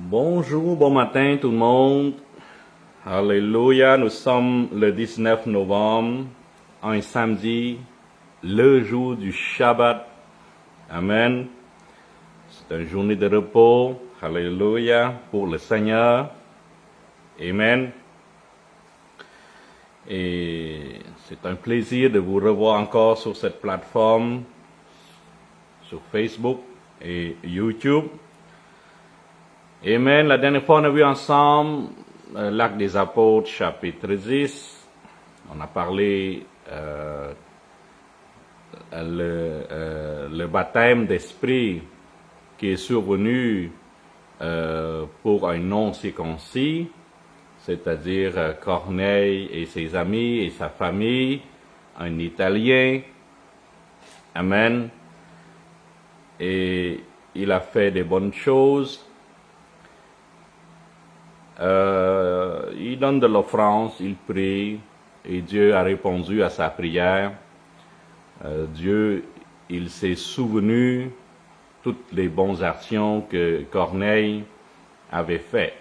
Bonjour, bon matin tout le monde. Alléluia, nous sommes le 19 novembre, un samedi, le jour du Shabbat. Amen. C'est une journée de repos. Alléluia, pour le Seigneur. Amen. Et c'est un plaisir de vous revoir encore sur cette plateforme, sur Facebook et YouTube. Amen. La dernière fois, on a vu ensemble l'Acte des Apôtres, chapitre 10. On a parlé le baptême d'esprit qui est survenu pour un non-circoncis, c'est-à-dire Corneille et ses amis et sa famille, un Italien. Amen. Et il a fait des bonnes choses. Il donne de l'offrande, il prie, et Dieu a répondu à sa prière. Dieu, il s'est souvenu toutes les bonnes actions que Corneille avait faites.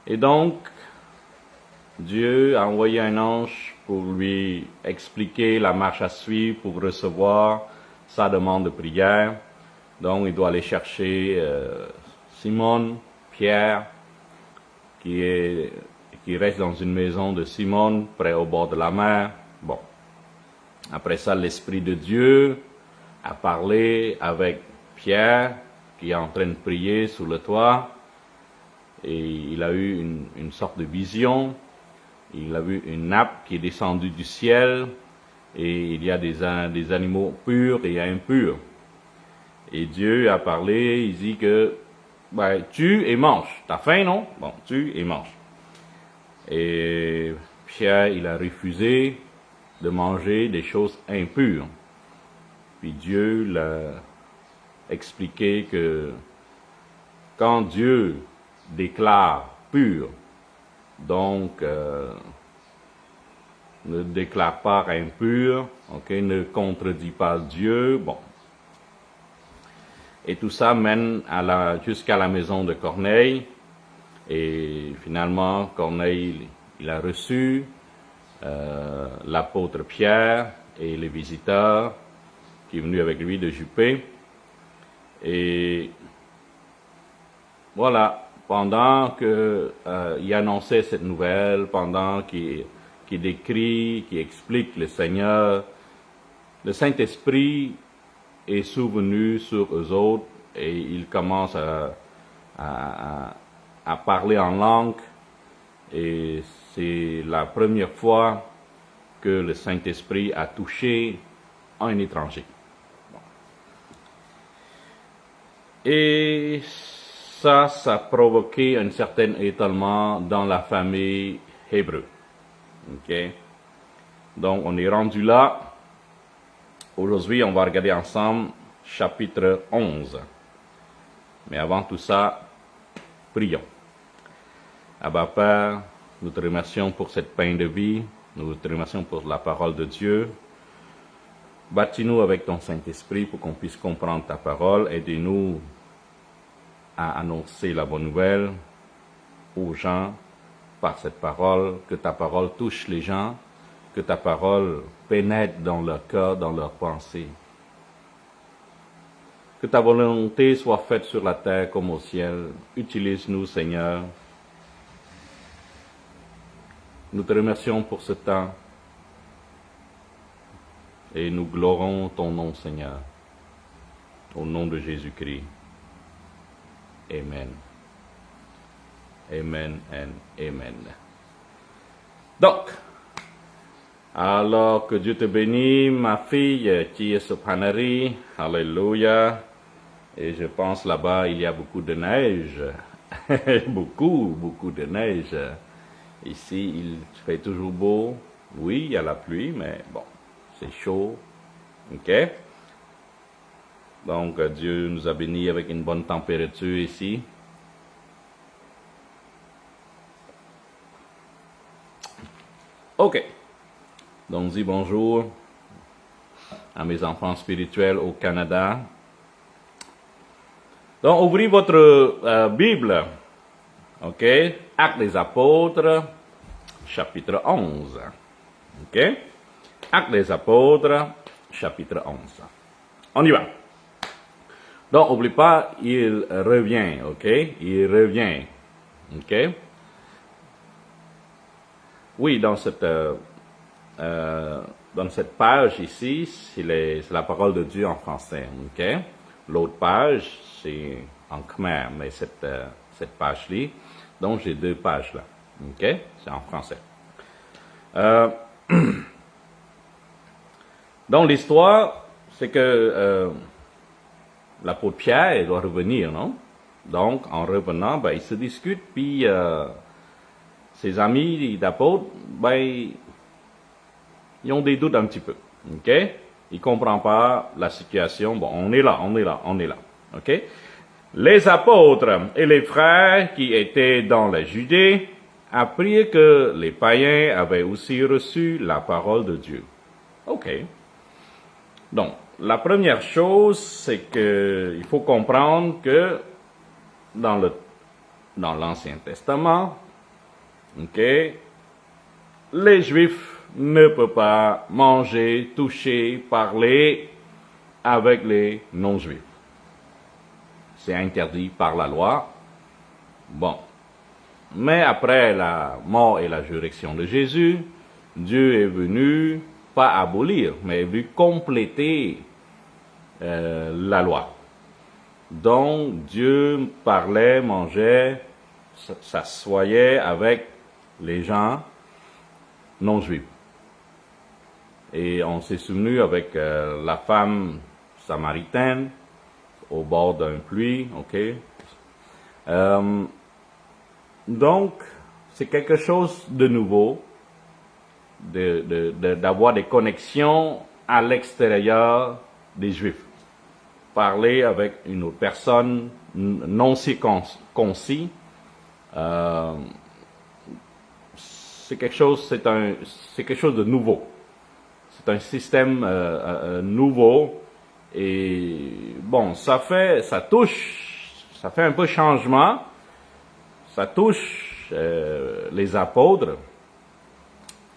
Et donc, Dieu a envoyé un ange pour lui expliquer la marche à suivre pour recevoir sa demande de prière. Donc, il doit aller chercher Simon, Pierre, qui reste dans une maison de Simon, près au bord de la mer. Bon. Après ça, l'Esprit de Dieu a parlé avec Pierre, qui est en train de prier sous le toit, et il a eu une sorte de vision. Il a vu une nappe qui est descendue du ciel, et il y a des animaux purs et impurs. Et Dieu a parlé, il dit que tue et mange. T'as faim, non? Bon, tue et mange. Et Pierre, il a refusé de manger des choses impures. Puis Dieu l'a expliqué que quand Dieu déclare pur, donc ne déclare pas impur, ne contredit pas Dieu, bon. Et tout ça mène jusqu'à la maison de Corneille. Et finalement, Corneille, il a reçu l'apôtre Pierre et les visiteurs qui est venu avec lui de Jupé. Et voilà, pendant qu'il annonçait cette nouvelle, pendant qu'il décrit, qu'il explique le Seigneur, le Saint-Esprit est souvenu sur eux autres et ils commencent à parler en langue, et c'est la première fois que le Saint-Esprit a touché un étranger. Bon. Et ça a provoqué un certain étonnement dans la famille hébreu. Donc on est rendu là. Aujourd'hui, on va regarder ensemble chapitre 11. Mais avant tout ça, prions. Abba Père, nous te remercions pour cette pain de vie, nous te remercions pour la parole de Dieu. Bâtis-nous avec ton Saint-Esprit pour qu'on puisse comprendre ta parole. Aidez-nous à annoncer la bonne nouvelle aux gens par cette parole, que ta parole touche les gens, que ta parole pénètre dans leur cœur, dans leurs pensées. Que ta volonté soit faite sur la terre comme au ciel. Utilise-nous, Seigneur. Nous te remercions pour ce temps et nous glorons ton nom, Seigneur. Au nom de Jésus-Christ. Amen. Amen and Amen. Donc, alors que Dieu te bénisse, ma fille qui est sur Panari. Alléluia. Et je pense là-bas, il y a beaucoup de neige. beaucoup de neige. Ici, il fait toujours beau. Oui, il y a la pluie, mais bon, c'est chaud. OK? Donc, Dieu nous a bénis avec une bonne température ici. OK. Donc, dis bonjour à mes enfants spirituels au Canada. Donc, ouvrez votre Bible, ok? Actes des Apôtres, chapitre 11, ok? Actes des Apôtres, chapitre 11. On y va. Donc, n'oublie pas, il revient, ok? Il revient, ok? Oui, dans cette page ici, c'est la parole de Dieu en français, ok? L'autre page, c'est en khmer, mais cette page-là, donc j'ai deux pages là, ok? C'est en français. Donc l'histoire, c'est que l'apôtre Pierre doit revenir, non? Donc en revenant, ben, il se discute, puis ses amis d'apôtre, ben, ils ont des doutes un petit peu, ok? Ils ne comprennent pas la situation. Bon, on est là, ok? Les apôtres et les frères qui étaient dans la Judée apprirent que les païens avaient aussi reçu la parole de Dieu. Ok. Donc, la première chose, c'est que il faut comprendre que dans l'Ancien Testament, ok, les Juifs ne peuvent pas manger, toucher, parler avec les non-Juifs. C'est interdit par la loi. Bon. Mais après la mort et la résurrection de Jésus, Dieu est venu, pas abolir, mais est venu compléter la loi. Donc, Dieu parlait, mangeait, s'assoyait avec les gens non-juifs. Et on s'est souvenu avec la femme samaritaine au bord d'un puits, ok? Donc, c'est quelque chose de nouveau, d'avoir des connexions à l'extérieur des Juifs. Parler avec une autre personne non circoncis, c'est quelque chose de nouveau. C'est un système nouveau et bon, ça fait un peu changement. Ça touche les apôtres.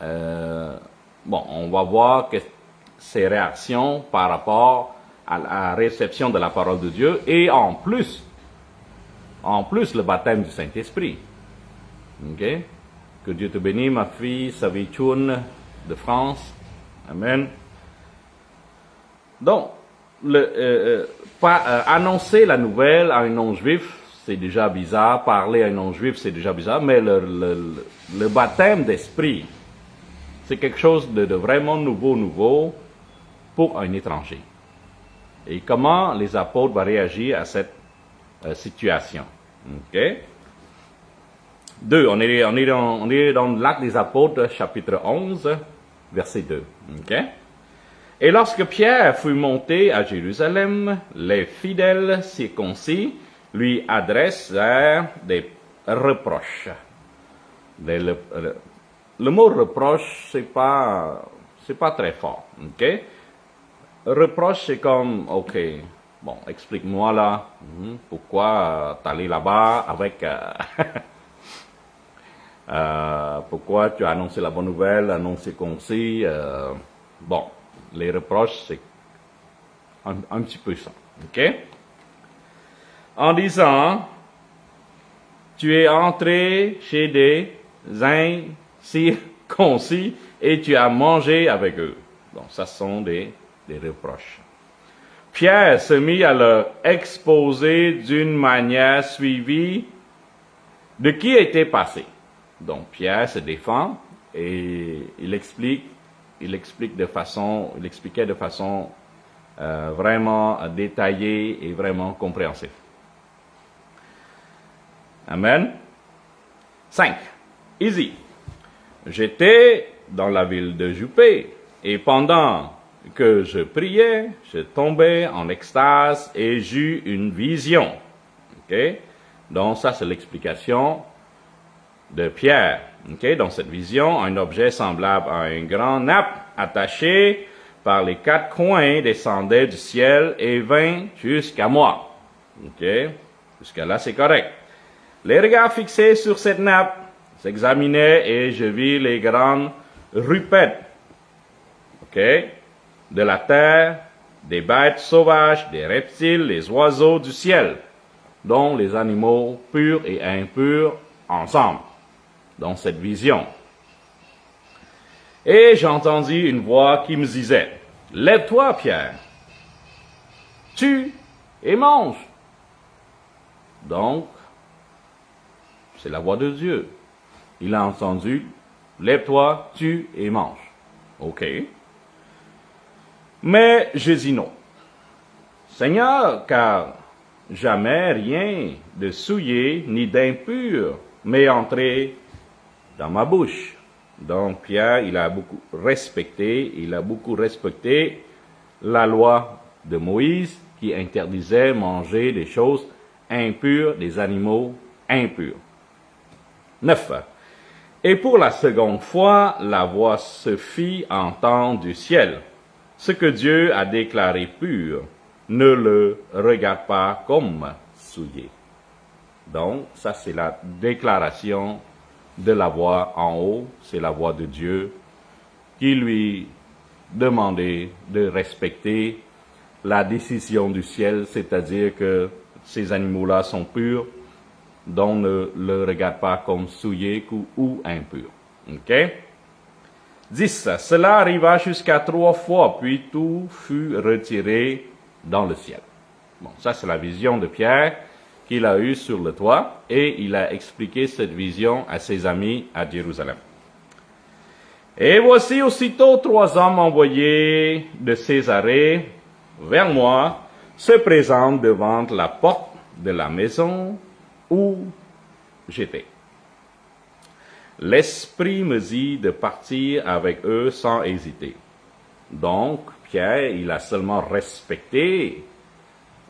Bon, on va voir ces réactions par rapport à la réception de la parole de Dieu et en plus le baptême du Saint-Esprit. Ok? Que Dieu te bénisse, ma fille Savichoun de France. Amen. Donc, annoncer la nouvelle à un non-juif, c'est déjà bizarre. Parler à un non-juif, c'est déjà bizarre. Mais le baptême d'esprit, c'est quelque chose de vraiment nouveau pour un étranger. Et comment les apôtres vont réagir à cette situation. Ok? 2. On est dans l'Acte des Apôtres, chapitre 11, verset 2. Ok? Et lorsque Pierre fut monté à Jérusalem, les fidèles circoncis lui adressèrent des reproches. Le mot reproche, c'est pas très fort. Ok? Reproche, c'est comme, ok, bon, explique-moi là, pourquoi t'allais là-bas avec, pourquoi tu as annoncé la bonne nouvelle, annoncé concis, bon, les reproches, c'est un petit peu ça, ok? En disant, tu es entré chez des incirconcis et tu as mangé avec eux. Bon, ça sont des reproches. Pierre se mit à leur exposer d'une manière suivie de qui était passé. Donc Pierre se défend et il expliquait de façon vraiment détaillée et vraiment compréhensive. Amen. 5. Easy. J'étais dans la ville de Jopé et pendant que je priais, je tombais en extase et j'eus une vision. Ok? Donc ça c'est l'explication de Pierre. Ok? Dans cette vision, un objet semblable à un grand nappe attaché par les quatre coins descendait du ciel et vint jusqu'à moi. Ok? Jusqu'à là, c'est correct. Les regards fixés sur cette nappe s'examinaient et je vis les grandes rupettes, ok, de la terre, des bêtes sauvages, des reptiles, les oiseaux du ciel, dont les animaux purs et impurs ensemble, dans cette vision. Et j'entendis une voix qui me disait, « Lève-toi, Pierre, tue et mange. » Donc, c'est la voix de Dieu. Il a entendu, « Lève-toi, tue et mange. » Ok. Mais je dis non. Seigneur, car jamais rien de souillé ni d'impur m'est entré dans ma bouche. Donc Pierre, il a beaucoup respecté la loi de Moïse qui interdisait manger des choses impures, des animaux impurs. 9. Et pour la seconde fois, la voix se fit entendre du ciel. Ce que Dieu a déclaré pur, ne le regarde pas comme souillé. Donc, ça c'est la déclaration de la voix en haut, c'est la voix de Dieu qui lui demandait de respecter la décision du ciel, c'est-à-dire que ces animaux-là sont purs, donc ne le regarde pas comme souillé ou impur. Ok? 10. Cela arriva jusqu'à 3 fois, puis tout fut retiré dans le ciel. Bon, ça c'est la vision de Pierre qu'il a eue sur le toit, et il a expliqué cette vision à ses amis à Jérusalem. Et voici aussitôt 3 hommes envoyés de Césarée vers moi se présentent devant la porte de la maison où j'étais. L'Esprit me dit de partir avec eux sans hésiter. Donc, Pierre, il a seulement respecté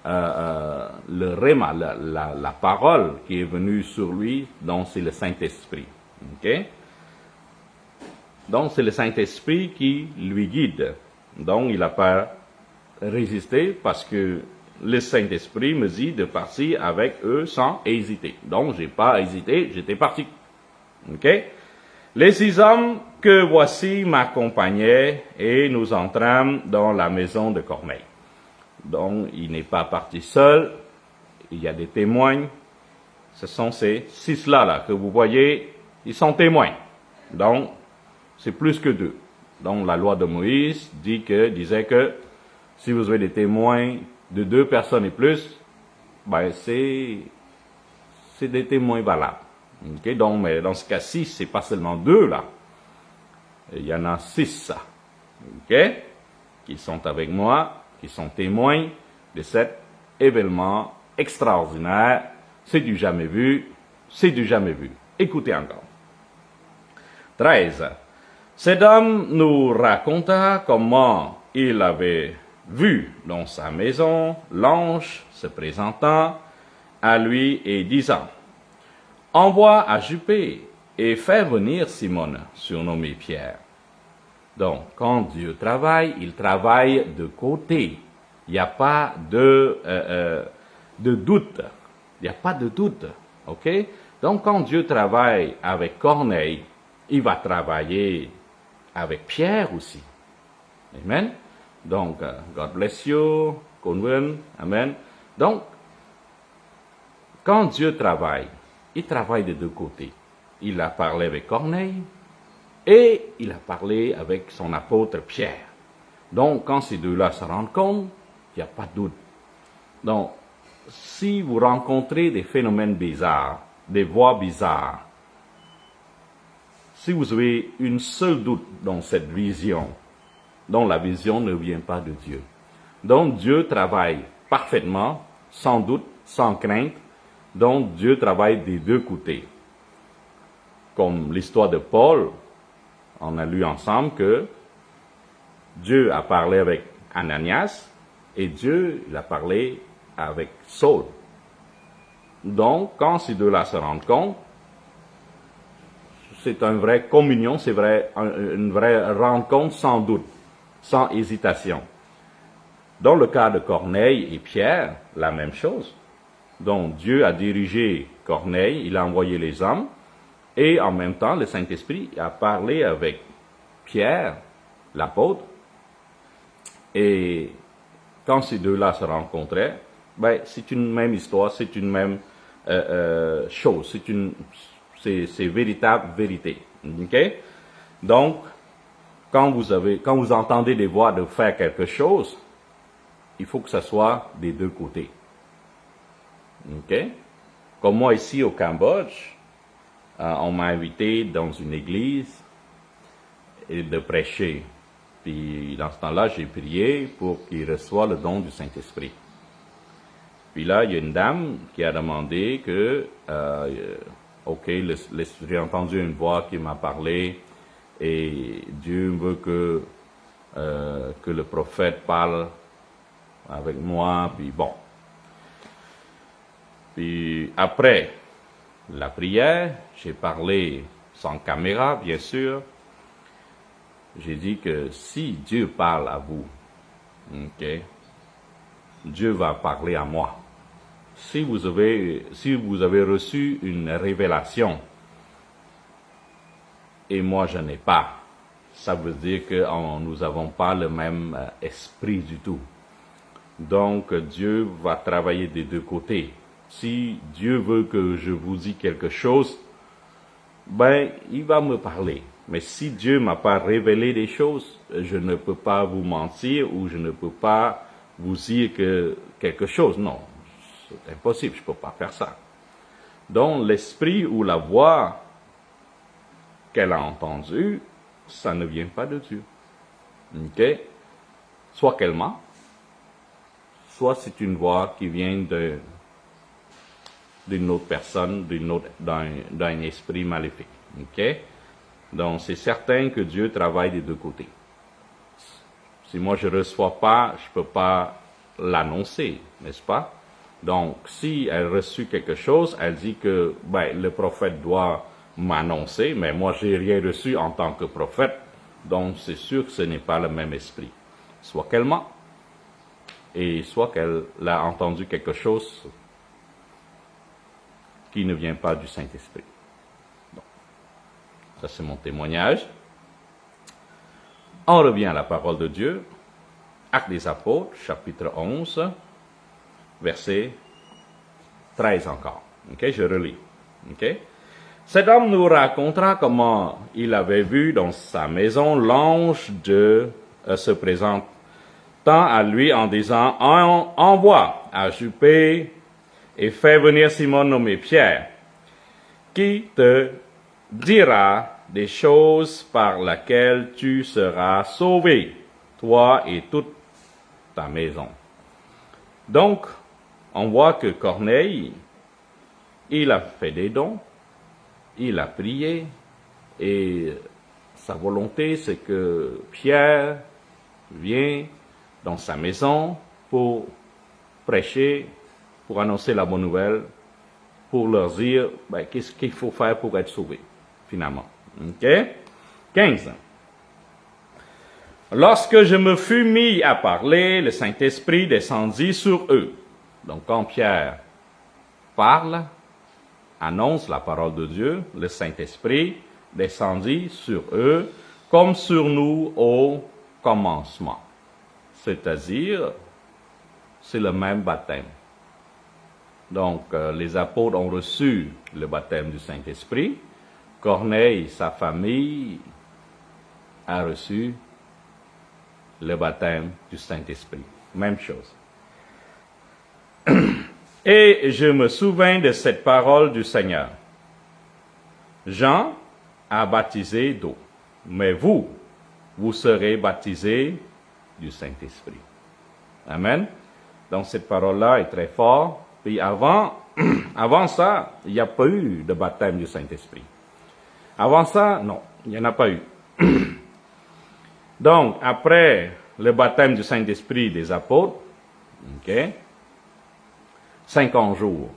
le réma, la parole qui est venue sur lui, donc c'est le Saint-Esprit. Okay? Donc, c'est le Saint-Esprit qui lui guide. Donc, il n'a pas résisté parce que le Saint-Esprit me dit de partir avec eux sans hésiter. Donc, j'ai pas hésité, j'étais parti. Ok? Les 6 hommes que voici m'accompagnaient et nous entrâmes dans la maison de Corneille. Donc, il n'est pas parti seul. Il y a des témoins. Ce sont ces 6-là que vous voyez, ils sont témoins. Donc, c'est plus que 2. Donc, la loi de Moïse disait que si vous avez des témoins de 2 personnes et plus, ben c'est des témoins valables. Okay? Donc, mais dans ce cas-ci, c'est pas seulement 2 là. Il y en a 6, okay? Qui sont avec moi, qui sont témoins de cet événement extraordinaire. C'est du jamais vu, c'est du jamais vu. Écoutez encore. 13. Cet homme nous raconta comment il avait vu dans sa maison l'ange se présentant à lui et disant, « Envoie à Joppé et fais venir Simon, surnommé Pierre. » Donc, quand Dieu travaille, il travaille de côté. Il n'y a pas de doute. Il n'y a pas de doute. OK? Donc, quand Dieu travaille avec Corneille, il va travailler avec Pierre aussi. Amen? Donc, God bless you, Conwen, Amen. Donc, quand Dieu travaille, il travaille de 2 côtés. Il a parlé avec Corneille et il a parlé avec son apôtre Pierre. Donc, quand ces 2-là se rendent compte, il n'y a pas de doute. Donc, si vous rencontrez des phénomènes bizarres, des voix bizarres, si vous avez une seule doute dans cette vision, donc la vision ne vient pas de Dieu. Donc Dieu travaille parfaitement, sans doute, sans crainte. Donc Dieu travaille des 2 côtés. Comme l'histoire de Paul, on a lu ensemble que Dieu a parlé avec Ananias et Dieu il a parlé avec Saul. Donc quand ces 2-là se rendent compte, c'est une vraie communion, c'est une vraie rencontre sans doute, sans hésitation. Dans le cas de Corneille et Pierre, la même chose. Donc Dieu a dirigé Corneille, il a envoyé les hommes, et en même temps le Saint-Esprit a parlé avec Pierre, l'apôtre, et quand ces deux-là se rencontraient, c'est une même histoire, c'est une même chose, c'est véritable vérité. Okay? Donc, quand vous entendez des voix de faire quelque chose, il faut que ça soit des deux côtés. Okay? Comme moi ici au Cambodge, on m'a invité dans une église et de prêcher. Puis dans ce temps-là, j'ai prié pour qu'il reçoive le don du Saint-Esprit. Puis là, il y a une dame qui a demandé que, j'ai entendu une voix qui m'a parlé et Dieu veut que le prophète parle avec moi. Puis bon. Puis après la prière, j'ai parlé sans caméra, bien sûr. J'ai dit que si Dieu parle à vous, okay, Dieu va parler à moi. Si vous avez reçu une révélation et moi je n'ai pas, ça veut dire que nous n'avons pas le même esprit du tout. Donc Dieu va travailler des deux côtés. Si Dieu veut que je vous dise quelque chose, il va me parler. Mais si Dieu m'a pas révélé des choses, je ne peux pas vous mentir ou je ne peux pas vous dire que quelque chose. Non, c'est impossible, je ne peux pas faire ça. Donc l'esprit ou la voix qu'elle a entendue, ça ne vient pas de Dieu. Okay? Soit qu'elle ment, soit c'est une voix qui vient d'une autre personne, d'un esprit maléfique. Okay? Donc, c'est certain que Dieu travaille des deux côtés. Si moi je ne reçois pas, je ne peux pas l'annoncer, n'est-ce pas? Donc, si elle reçut quelque chose, elle dit que le prophète doit m'annoncer, mais moi j'ai rien reçu en tant que prophète, donc c'est sûr que ce n'est pas le même esprit. Soit qu'elle ment, et soit qu'elle a entendu quelque chose qui ne vient pas du Saint-Esprit. Ça, c'est mon témoignage. On revient à la parole de Dieu. Actes des Apôtres, chapitre 11, verset 13 encore. Okay, je relis. Okay? Cet homme nous racontera comment il avait vu dans sa maison l'ange se présentant à lui en disant « Envoie à Joppé et fais venir Simon nommé Pierre, qui te dira des choses par lesquelles tu seras sauvé, toi et toute ta maison. » Donc, on voit que Corneille, il a fait des dons, il a prié, et sa volonté, c'est que Pierre vienne dans sa maison pour prêcher, pour annoncer la bonne nouvelle, pour leur dire qu'est-ce qu'il faut faire pour être sauvé, finalement. OK? 15. Lorsque je me fus mis à parler, le Saint-Esprit descendit sur eux. Donc, quand Pierre parle, annonce la parole de Dieu, le Saint-Esprit descendit sur eux, comme sur nous au commencement. C'est-à-dire, c'est le même baptême. Donc, les apôtres ont reçu le baptême du Saint-Esprit. Corneille, sa famille, a reçu le baptême du Saint-Esprit. Même chose. Et je me souviens de cette parole du Seigneur. Jean a baptisé d'eau, mais vous serez baptisés du Saint-Esprit. Amen. Donc cette parole-là est très forte. Puis avant ça, il n'y a pas eu de baptême du Saint-Esprit. Avant ça, non, il n'y en a pas eu. Donc, après le baptême du Saint-Esprit des apôtres, 50 jours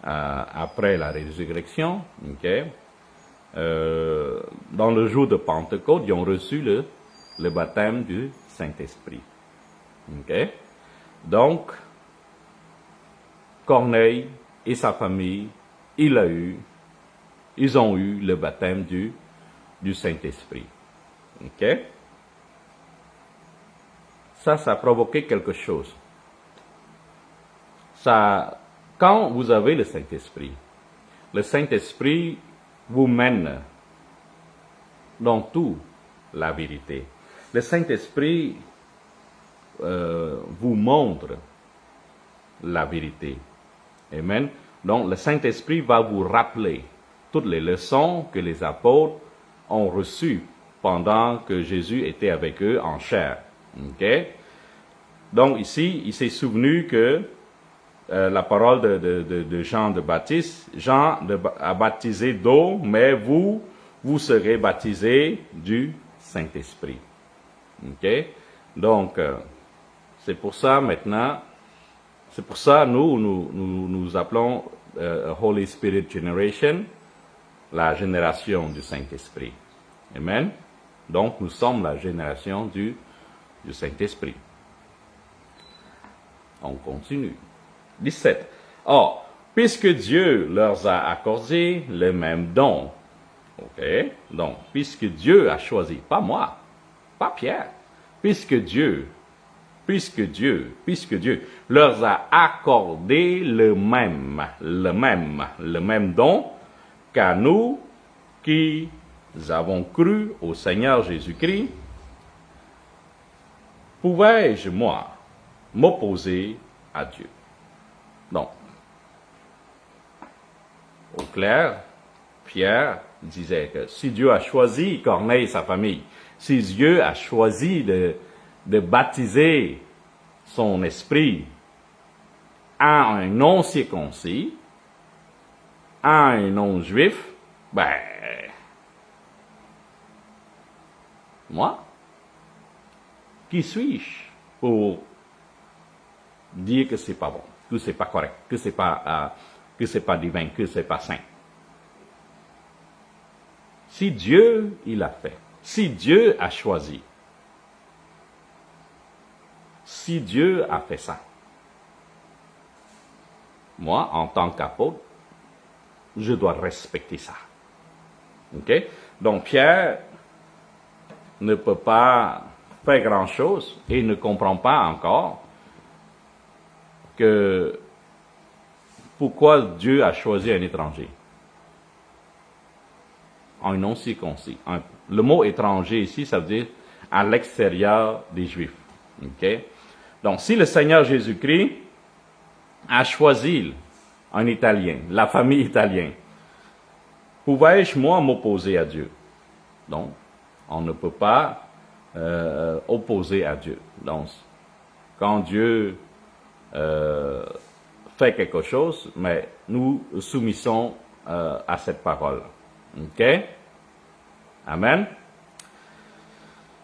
après la résurrection, dans le jour de Pentecôte, ils ont reçu le baptême du Saint-Esprit. Donc, Corneille et sa famille, ils ont eu le baptême du Saint-Esprit. Ok? Ça a provoqué quelque chose. Quand vous avez le Saint-Esprit vous mène dans toute la vérité. Le Saint-Esprit vous montre la vérité. Amen. Donc, le Saint-Esprit va vous rappeler toutes les leçons que les apôtres ont reçues pendant que Jésus était avec eux en chair. Okay? Donc, ici, il s'est souvenu que la parole de Jean de Baptiste, Jean a baptisé d'eau, mais vous serez baptisés du Saint-Esprit. Okay? Donc, c'est pour ça maintenant, c'est pour ça nous appelons Holy Spirit Generation, la génération du Saint-Esprit. Amen. Donc, nous sommes la génération du Saint-Esprit. On continue. 17. Or, puisque Dieu leur a accordé le même don, ok? Donc, puisque Dieu a choisi, pas moi, pas Pierre, puisque Dieu leur a accordé le même don qu'à nous qui avons cru au Seigneur Jésus-Christ, pouvais-je, moi, m'opposer à Dieu? Donc, au clair, Pierre disait que si Dieu a choisi Corneille et sa famille, si Dieu a choisi de baptiser son esprit à un non-circoncis, à un non-juif, moi, qui suis-je pour dire que c'est pas bon, que c'est pas correct, que c'est pas divin, que c'est pas saint? Si Dieu, il a fait, si Dieu a choisi, si Dieu a fait ça, moi, en tant qu'apôtre, je dois respecter ça. Ok? Donc, Pierre ne peut pas faire grand-chose et ne comprend pas encore que pourquoi Dieu a choisi un étranger, un non-circoncis. Le mot étranger ici, ça veut dire à l'extérieur des Juifs. Okay? Donc, si le Seigneur Jésus-Christ a choisi un Italien, la famille italienne, pouvais-je, moi, m'opposer à Dieu? Donc, on ne peut pas opposer à Dieu. Donc, quand Dieu fait quelque chose, mais nous soumettons à cette parole. OK? Amen.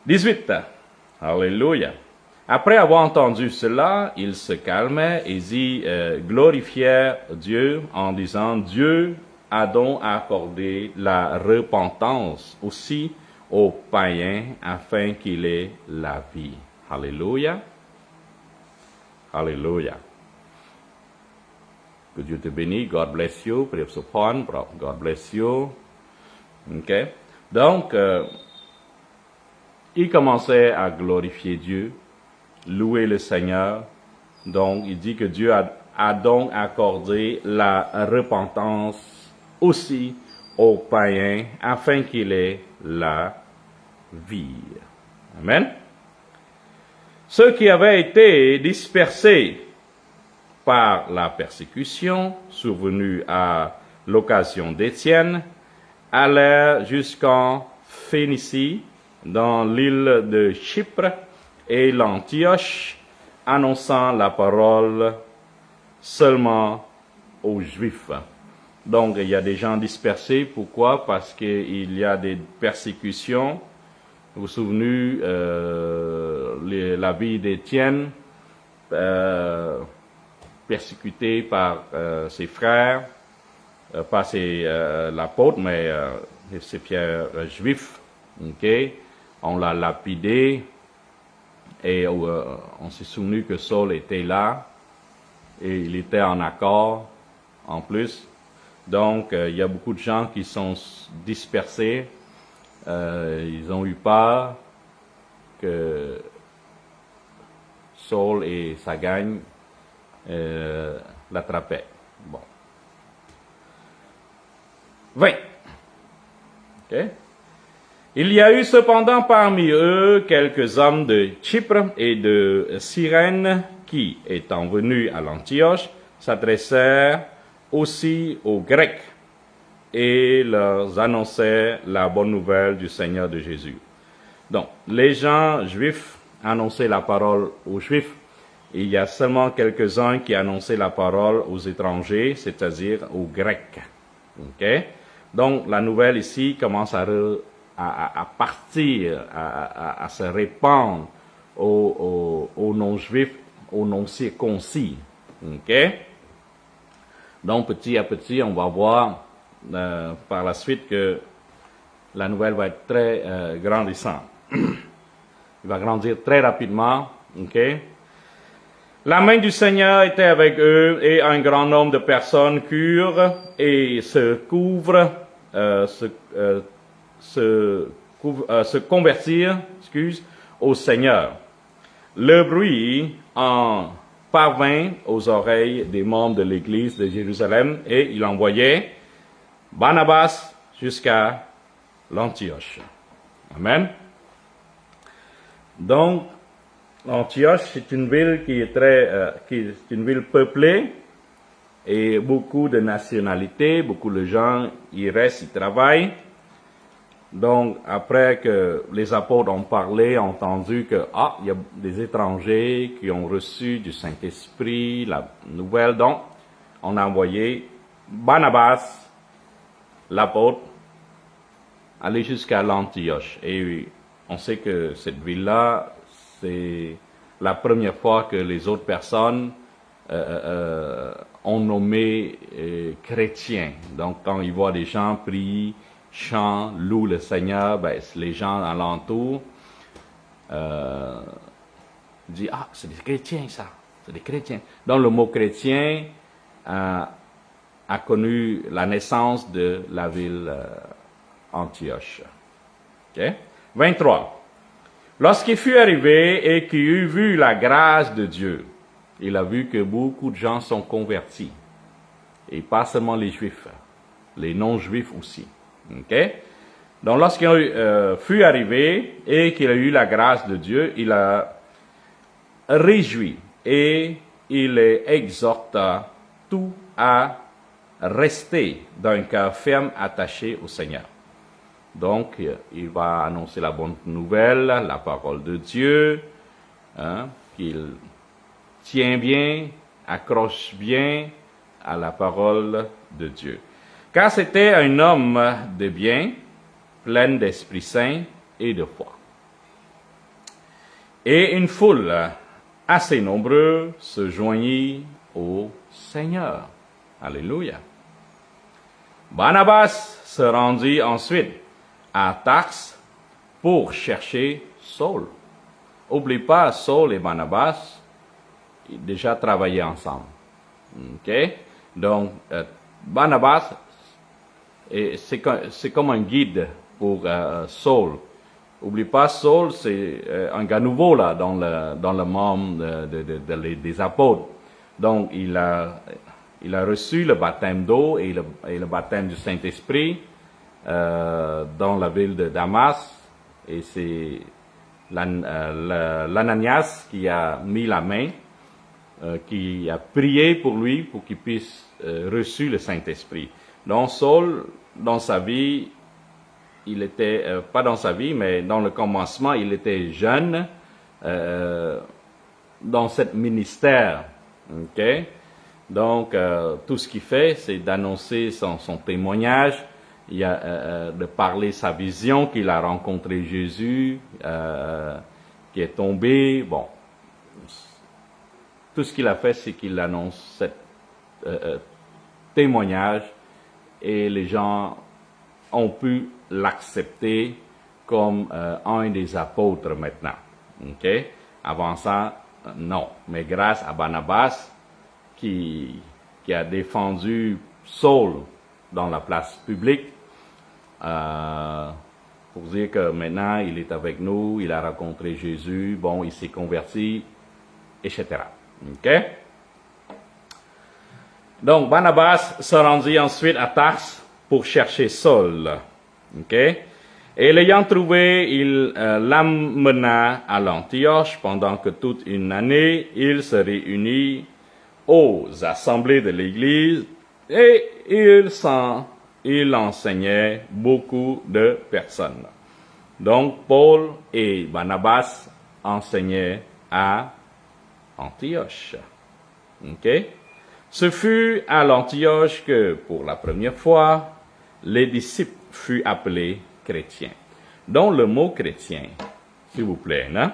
18. Alléluia. Après avoir entendu cela, il se calmait et dit, glorifiait Dieu en disant, Dieu a donc accordé la repentance aussi aux païens afin qu'il ait la vie. Alléluia. Alléluia. Que Dieu te bénisse. God bless you. Pray for support. God bless you. OK? Donc, il commençait à glorifier Dieu, louer le Seigneur. Donc, il dit que Dieu a donc accordé la repentance aussi aux païens afin qu'il ait la vie. Amen. Ceux qui avaient été dispersés par la persécution survenue à l'occasion d'Étienne allèrent jusqu'en Phénicie, dans l'île de Chypre et l'Antioche, annonçant la parole seulement aux Juifs. Donc, il y a des gens dispersés. Pourquoi? Parce qu'il y a des persécutions. Vous vous souvenez, la vie d'Étienne, persécuté par ses frères, pas l'apôtre, mais ses frères juifs. Okay? On l'a lapidé et on s'est souvenu que Saul était là et il était en accord en plus. Donc, il y a beaucoup de gens qui sont dispersés. Ils ont eu peur que Saul et sa gang l'attrapaient. Bon. 20. Okay. Il y a eu cependant parmi eux quelques hommes de Chypre et de Cyrène qui, étant venus à l'Antioche, s'adressèrent aussi aux Grecs et leur annonçaient la bonne nouvelle du Seigneur de Jésus. Donc, les gens juifs annonçaient la parole aux Juifs. Et il y a seulement quelques-uns qui annonçaient la parole aux étrangers, c'est-à-dire aux Grecs. Okay? Donc, la nouvelle ici commence à partir, à se répandre aux non-juifs, aux non-circoncis. Okay? Donc, petit à petit, on va voir par la suite que la nouvelle va être très grandissante. Il va grandir très rapidement. Okay? La main du Seigneur était avec eux et un grand nombre de personnes curent et se convertirent au Seigneur. Le bruit en parvint aux oreilles des membres de l'église de Jérusalem et il envoyait Barnabas jusqu'à l'Antioche. Amen. Donc, Antioche, c'est une ville qui est une ville peuplée et beaucoup de nationalités, beaucoup de gens y restent, y travaillent. Donc, après que les apôtres ont parlé, ont entendu que, il y a des étrangers qui ont reçu du Saint-Esprit, la nouvelle, donc, on a envoyé Barnabas, l'apôtre, aller jusqu'à l'Antioche. Et on sait que cette ville-là, c'est la première fois que les autres personnes ont nommé chrétiens. Donc, quand ils voient des gens prient, chantent, louent le Seigneur, les gens alentour disent « Ah, c'est des chrétiens, ça, c'est des chrétiens. » Donc, le mot chrétien a connu la naissance de la ville Antioche. Okay? 23. Lorsqu'il fut arrivé et qu'il eut vu la grâce de Dieu, il a vu que beaucoup de gens sont convertis. Et pas seulement les Juifs, les non-Juifs aussi. Okay? Donc, lorsqu'il fut arrivé et qu'il a eu la grâce de Dieu, il a réjoui et il les exhorta tous à rester d'un cœur ferme attaché au Seigneur. Donc, il va annoncer la bonne nouvelle, la parole de Dieu, qu'il tient bien, accroche bien à la parole de Dieu. Car c'était un homme de bien, plein d'Esprit Saint et de foi. Et une foule assez nombreuse se joignit au Seigneur. Alléluia. Barnabas se rendit ensuite à Tarse pour chercher Saul. N'oublie pas, Saul et Barnabas, ils déjà travaillaient ensemble. Okay? Donc, Barnabas, c'est comme un guide pour Saul. N'oublie pas, Saul, c'est un gars nouveau là, dans le monde des apôtres. Donc, il a reçu le baptême d'eau et le baptême du Saint-Esprit dans la ville de Damas. Et c'est l'Ananias qui a mis la main, qui a prié pour lui pour qu'il puisse reçu le Saint-Esprit. Donc Saul, dans sa vie, il était, pas dans sa vie, mais dans le commencement, il était jeune dans ce ministère. Okay? Donc, tout ce qu'il fait, c'est d'annoncer son témoignage, de parler sa vision, qu'il a rencontré Jésus, qui est tombé. Bon, tout ce qu'il a fait, c'est qu'il annonce ce témoignage et les gens ont pu l'accepter comme un des apôtres maintenant. Okay? Avant ça, non. Mais grâce à Barnabas, qui a défendu Saul dans la place publique pour dire que maintenant il est avec nous, il a rencontré Jésus, bon, il s'est converti, etc. Ok? Donc, Barnabas se rendit ensuite à Tarse pour chercher Saul. Ok? Et l'ayant trouvé, il l'amena à l'Antioche pendant que toute une année, il se réunit aux assemblées de l'Église et il enseignait beaucoup de personnes. Donc, Paul et Barnabas enseignaient à Antioche. Ok? Ce fut à l'Antioche que, pour la première fois, les disciples furent appelés chrétiens. Donc, le mot chrétien, s'il vous plaît, hein?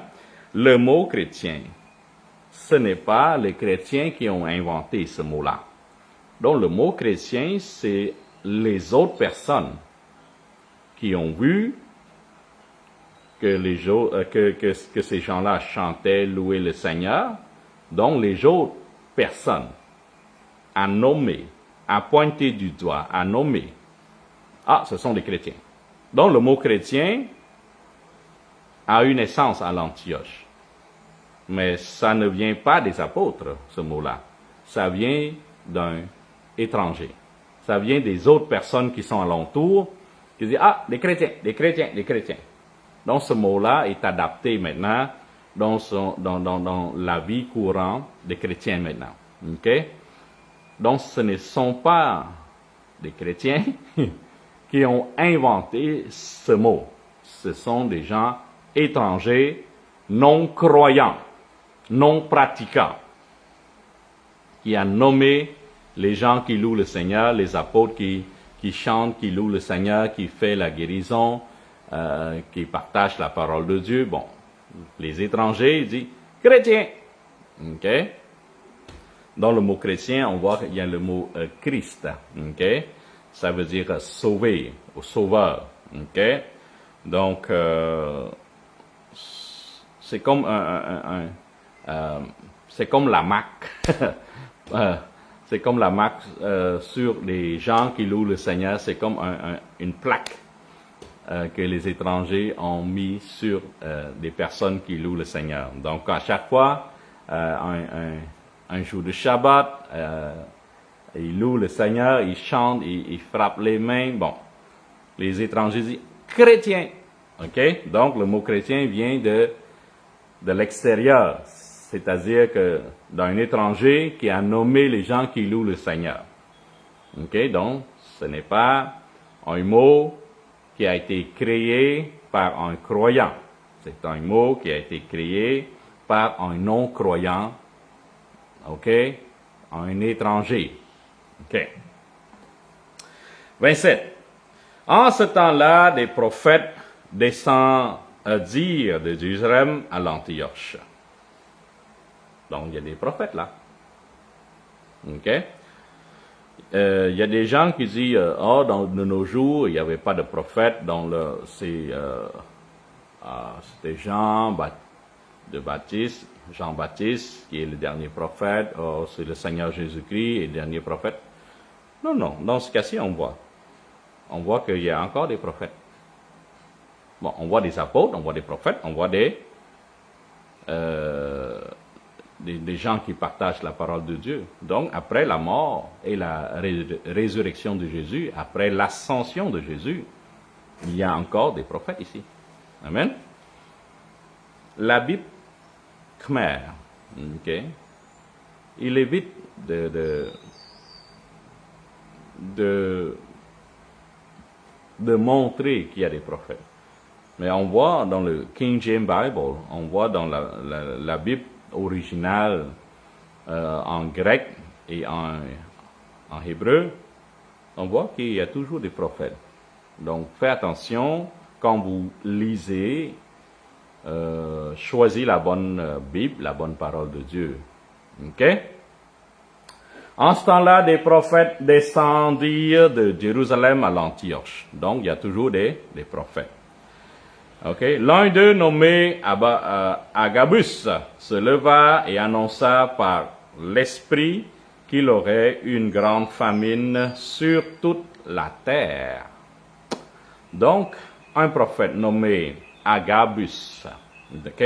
Le mot chrétien, ce n'est pas les chrétiens qui ont inventé ce mot-là. Donc, le mot chrétien, c'est les autres personnes qui ont vu que ces gens-là chantaient, louaient le Seigneur. Donc, les autres personnes à nommer, à pointer du doigt, à nommer, ah, ce sont des chrétiens. Donc, le mot chrétien a une essence à l'Antioche. Mais ça ne vient pas des apôtres, ce mot-là. Ça vient d'un étranger. Ça vient des autres personnes qui sont alentour, qui disent, ah, des chrétiens, des chrétiens, des chrétiens. Donc, ce mot-là est adapté maintenant dans la vie courante des chrétiens maintenant. OK? Donc, ce ne sont pas des chrétiens qui ont inventé ce mot. Ce sont des gens étrangers, non croyants, non pratiquants, qui a nommé les gens qui louent le Seigneur, les apôtres qui chantent, qui louent le Seigneur, qui fait la guérison, qui partagent la parole de Dieu. Bon, les étrangers, ils disent chrétiens. OK? Dans le mot chrétien, on voit qu'il y a le mot Christ. OK? Ça veut dire sauver ou sauveur. OK? Donc, c'est comme c'est comme la marque. C'est comme la marque sur les gens qui louent le Seigneur. C'est comme une plaque que les étrangers ont mis sur des personnes qui louent le Seigneur. Donc, à chaque fois, un jour de Shabbat, ils louent le Seigneur, ils chantent, ils frappent les mains. Bon, les étrangers disent chrétien. Ok? Donc, le mot chrétien vient de l'extérieur. C'est-à-dire que d'un étranger qui a nommé les gens qui louent le Seigneur. Ok? Donc, ce n'est pas un mot qui a été créé par un croyant. C'est un mot qui a été créé par un non-croyant. Ok? Un étranger. Ok. 27. En ce temps-là, des prophètes descendirent de Jérusalem à l'Antioche. Donc, il y a des prophètes là. OK? Il y a des gens qui disent, de nos jours, il n'y avait pas de prophète. C'était Jean-Baptiste, qui est le dernier prophète. Oh, c'est le Seigneur Jésus-Christ, le dernier prophète. Non. Dans ce cas-ci, on voit qu'il y a encore des prophètes. Bon, on voit des apôtres, on voit des prophètes, on voit des gens qui partagent la parole de Dieu. Donc, après la mort et la résurrection de Jésus, après l'ascension de Jésus, il y a encore des prophètes ici. Amen. La Bible Khmer, okay, il évite de montrer qu'il y a des prophètes. Mais on voit dans le King James Bible, on voit dans la Bible originale en grec et en hébreu, on voit qu'il y a toujours des prophètes. Donc, faites attention quand vous lisez, choisissez la bonne Bible, la bonne parole de Dieu. OK? En ce temps-là, des prophètes descendirent de Jérusalem à l'Antioche. Donc, il y a toujours des prophètes. Okay. L'un d'eux, nommé Agabus, se leva et annonça par l'Esprit qu'il aurait une grande famine sur toute la terre. Donc, un prophète nommé Agabus, ok?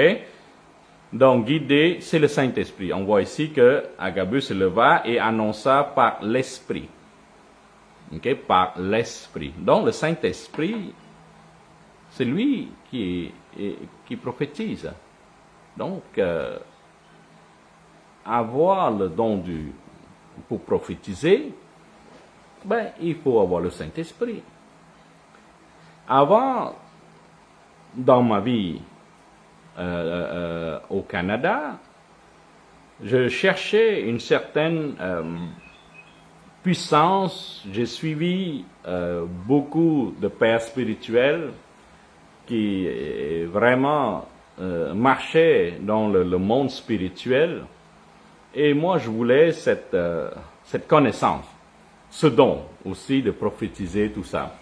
Donc, guidé, c'est le Saint-Esprit. On voit ici que Agabus se leva et annonça par l'Esprit. Ok? Par l'Esprit. Donc, le Saint-Esprit, c'est lui qui prophétise. Donc, avoir le don pour prophétiser, ben, il faut avoir le Saint-Esprit. Avant, dans ma vie au Canada, je cherchais une certaine puissance. J'ai suivi beaucoup de pères spirituels qui vraiment marchaient dans le monde spirituel. Et moi, je voulais cette connaissance, ce don aussi de prophétiser tout ça.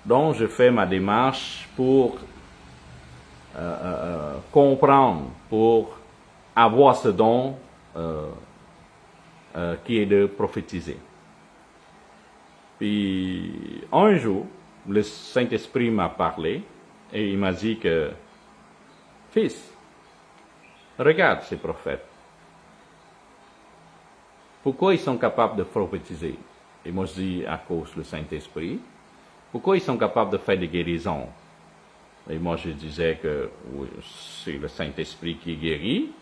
Donc, je fais ma démarche pour comprendre, pour avoir ce don qui est de prophétiser. Puis, un jour, le Saint-Esprit m'a parlé et il m'a dit que, fils, regarde ces prophètes. Pourquoi ils sont capables de prophétiser? Et moi, je dis à cause du Saint-Esprit. Pourquoi ils sont capables de faire des guérisons? Et moi, je disais que oui, c'est le Saint-Esprit qui guérit.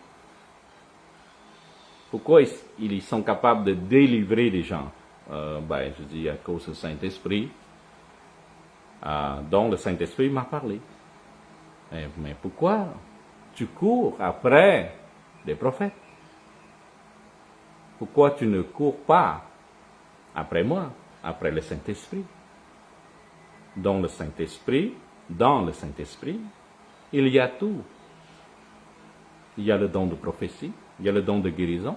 Pourquoi ils sont capables de délivrer des gens? Ben, je dis à cause du Saint-Esprit. Donc, le Saint-Esprit m'a parlé. Mais pourquoi tu cours après des prophètes? Pourquoi tu ne cours pas après moi, après le Saint-Esprit? Dans le Saint-Esprit, il y a tout. Il y a le don de prophétie, il y a le don de guérison,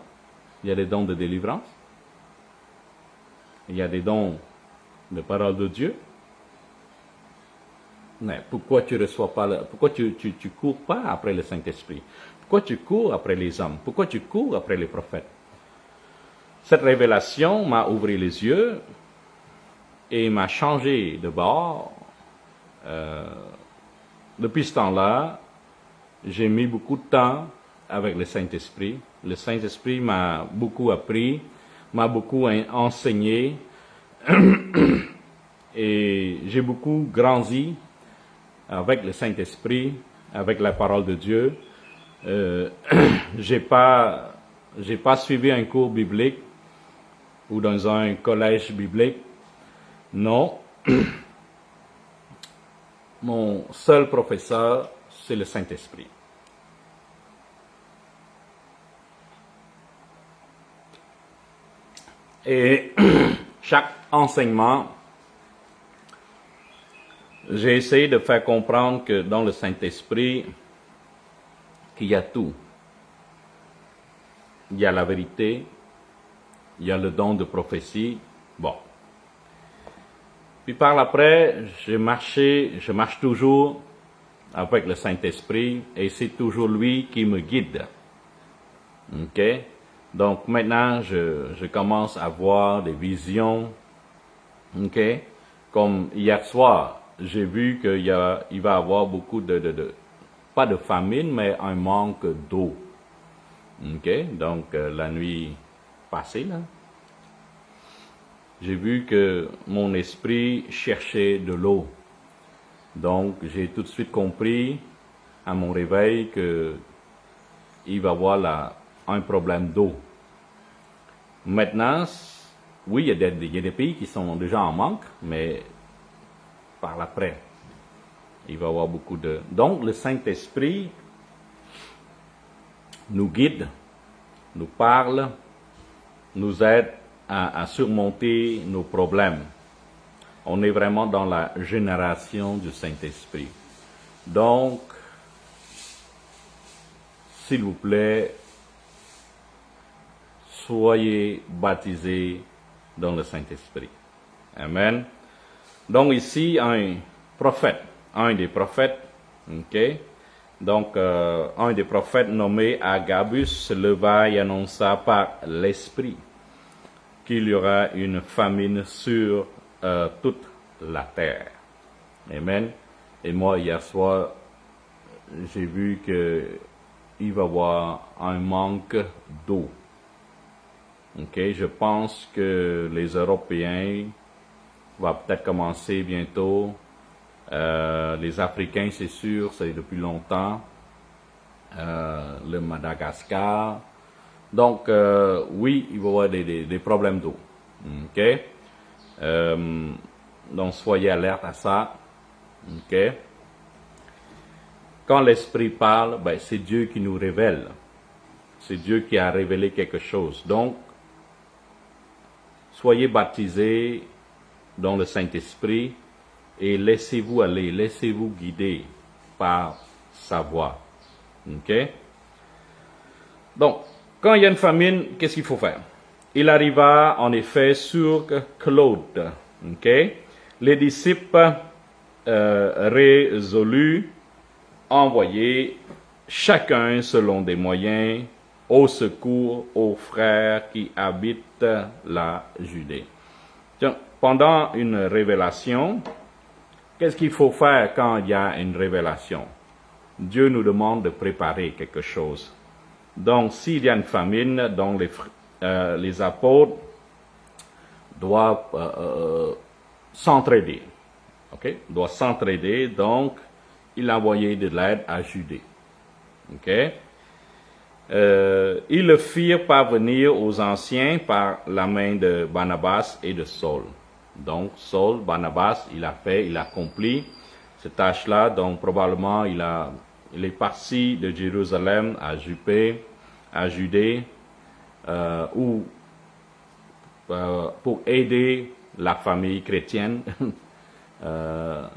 il y a le don de délivrance, il y a des dons de parole de Dieu. Mais pourquoi tu reçois pas pourquoi tu cours pas après le Saint-Esprit? Pourquoi tu cours après les hommes? Pourquoi tu cours après les prophètes? Cette révélation m'a ouvert les yeux et m'a changé de bord. Depuis ce temps-là, j'ai mis beaucoup de temps avec le Saint-Esprit. Le Saint-Esprit m'a beaucoup appris, m'a beaucoup enseigné et j'ai beaucoup grandi avec le Saint-Esprit, avec la parole de Dieu. J'ai pas suivi un cours biblique ou dans un collège biblique. Non. Mon seul professeur, c'est le Saint-Esprit. Et chaque enseignement, j'ai essayé de faire comprendre que dans le Saint-Esprit, qu'il y a tout. Il y a la vérité, il y a le don de prophétie. Bon. Puis par après, je marche toujours avec le Saint-Esprit et c'est toujours lui qui me guide. Ok? Donc maintenant, je commence à voir des visions. Ok? Comme hier soir, j'ai vu qu'il va y avoir beaucoup pas de famine, mais un manque d'eau. Ok? Donc la nuit passée, là, j'ai vu que mon esprit cherchait de l'eau. Donc, j'ai tout de suite compris à mon réveil que il va y avoir un problème d'eau. Maintenant, oui, il y a des pays qui sont déjà en manque, mais par après, il va y avoir beaucoup de... Donc, le Saint-Esprit nous guide, nous parle, nous aide à surmonter nos problèmes. On est vraiment dans la génération du Saint-Esprit. Donc, s'il vous plaît, soyez baptisés dans le Saint-Esprit. Amen. Donc ici, un des prophètes, ok? Donc, un des prophètes nommé Agabus se leva et annonça par l'Esprit. qu'il y aura une famine sur toute la terre. Amen. Et moi, hier soir, j'ai vu qu'il va y avoir un manque d'eau. Okay? Je pense que les Européens vont peut-être commencer bientôt. Les Africains, c'est sûr, c'est depuis longtemps. Le Madagascar. Donc, oui, il va y avoir des problèmes d'eau. Okay? Donc, soyez alerte à ça. Okay? Quand l'Esprit parle, ben, c'est Dieu qui nous révèle. C'est Dieu qui a révélé quelque chose. Donc, soyez baptisés dans le Saint-Esprit et laissez-vous aller, laissez-vous guider par sa voix. Okay? Donc, quand il y a une famine, qu'est-ce qu'il faut faire? Il arriva en effet sur Claude. Okay? Les disciples résolus envoyer chacun selon des moyens au secours aux frères qui habitent la Judée. Donc, pendant une révélation, qu'est-ce qu'il faut faire quand il y a une révélation? Dieu nous demande de préparer quelque chose. Donc, s'il y a une famine, donc les apôtres doivent s'entraider. Okay? Doivent s'entraider, donc il a envoyé de l'aide à Judée. Okay? Ils le firent parvenir aux anciens par la main de Barnabas et de Saul. Donc, Saul, Barnabas, il a accompli cette tâche-là. Donc, probablement, il est parti de Jérusalem à Judée, pour aider la famille chrétienne.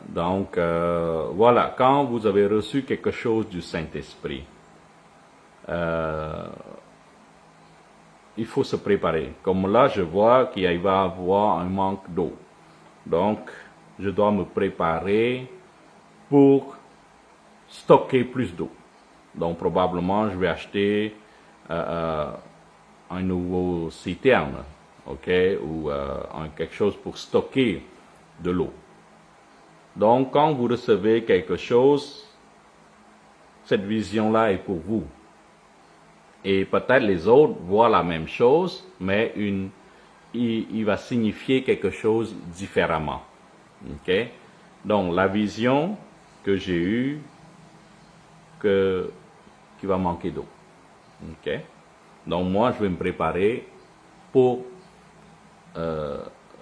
Donc, voilà, quand vous avez reçu quelque chose du Saint-Esprit, il faut se préparer. Comme là, je vois qu'il va y avoir un manque d'eau. Donc, je dois me préparer pour stocker plus d'eau. Donc, probablement, je vais acheter un nouveau citerne, ok, ou quelque chose pour stocker de l'eau. Donc, quand vous recevez quelque chose, cette vision-là est pour vous. Et peut-être les autres voient la même chose, mais il va signifier quelque chose différemment. Okay? Donc, la vision que j'ai eue, qui va manquer d'eau. Okay? Donc, moi, je vais me préparer pour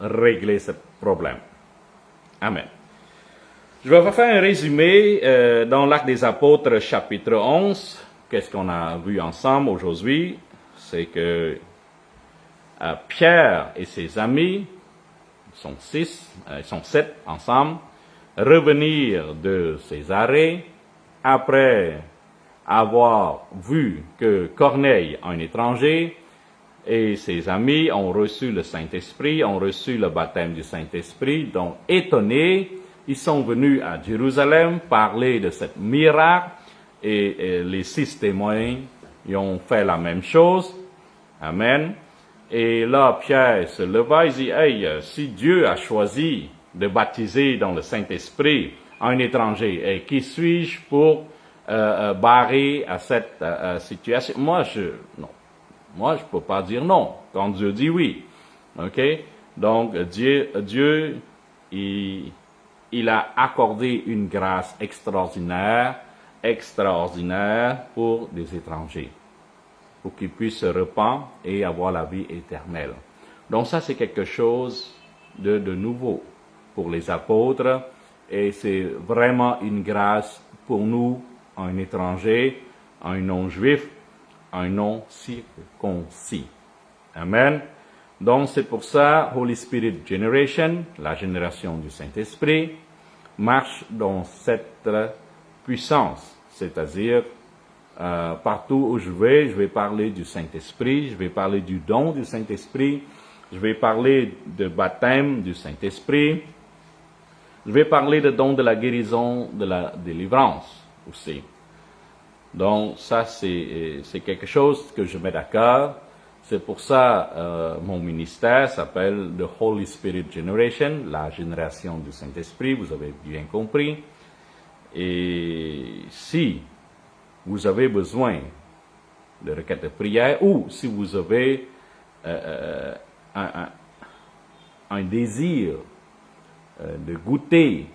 régler ce problème. Amen. Je vais faire un résumé dans l'Acte des Apôtres, chapitre 11. Qu'est-ce qu'on a vu ensemble aujourd'hui? C'est que Pierre et ses amis, ils sont 7 ensemble, revenir de Césarée après avoir vu que Corneille, un étranger, et ses amis ont reçu le Saint-Esprit, ont reçu le baptême du Saint-Esprit, donc étonnés, ils sont venus à Jérusalem parler de ce miracle et les 6 témoins ils ont fait la même chose. Amen. Et là, Pierre se leva et dit, hey, si Dieu a choisi de baptiser dans le Saint-Esprit un étranger, et qui suis-je pour barrer à cette situation? Moi, je peux pas dire non quand Dieu dit oui. Ok? Donc, Dieu, il a accordé une grâce extraordinaire pour des étrangers, pour qu'ils puissent se repentir et avoir la vie éternelle. Donc ça, c'est quelque chose de nouveau pour les apôtres, et c'est vraiment une grâce pour nous, un étranger, un non-juif, un non-circoncis. Amen. Donc c'est pour ça, Holy Spirit Generation, la génération du Saint-Esprit, marche dans cette puissance, c'est-à-dire partout où je vais parler du Saint-Esprit, je vais parler du don du Saint-Esprit, je vais parler de baptême du Saint-Esprit, je vais parler de don de la guérison, de la délivrance aussi. Donc ça, c'est quelque chose que je mets d'accord. C'est pour ça mon ministère s'appelle The Holy Spirit Generation, la génération du Saint-Esprit, vous avez bien compris. Et si vous avez besoin de requêtes de prière ou si vous avez un désir de goûter,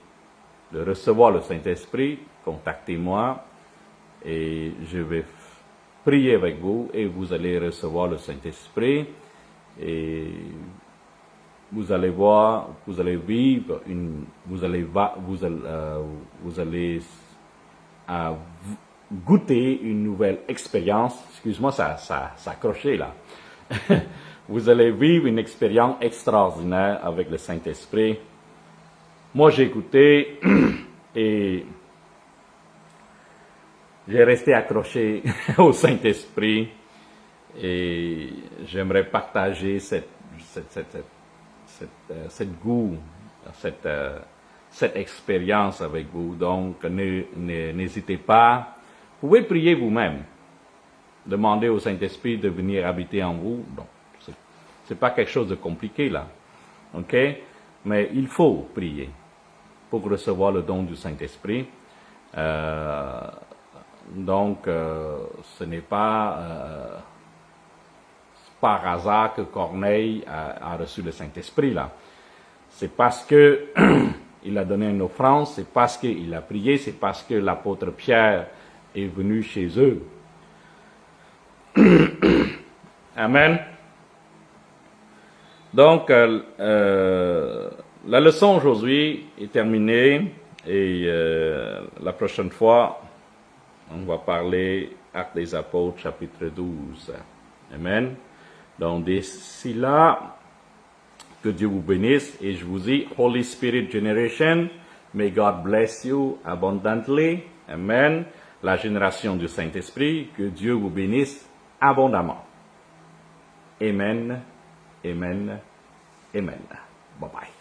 de recevoir le Saint-Esprit, contactez-moi et je vais prier avec vous et vous allez recevoir le Saint-Esprit et vous allez voir, vous allez vivre vous allez goûter une nouvelle expérience. Excuse-moi, ça accroché là. Vous allez vivre une expérience extraordinaire avec le Saint-Esprit. Moi, j'ai écouté et j'ai resté accroché au Saint-Esprit et j'aimerais partager cette goût, cette expérience avec vous. Donc, n'hésitez pas. Vous pouvez prier vous-même. Demandez au Saint-Esprit de venir habiter en vous. Bon, c'est pas quelque chose de compliqué là. OK? Mais il faut prier pour recevoir le don du Saint-Esprit. Donc, ce n'est pas par hasard que Corneille a reçu le Saint-Esprit là. C'est parce que il a donné une offrande, c'est parce qu'il a prié, c'est parce que l'apôtre Pierre est venu chez eux. Amen. Donc, la leçon aujourd'hui est terminée et la prochaine fois, on va parler Actes des Apôtres, chapitre 12. Amen. Donc, d'ici là, que Dieu vous bénisse et je vous dis, Holy Spirit Generation, may God bless you abundantly. Amen. La génération du Saint-Esprit, que Dieu vous bénisse abondamment. Amen. Amen. Amen. Bye bye.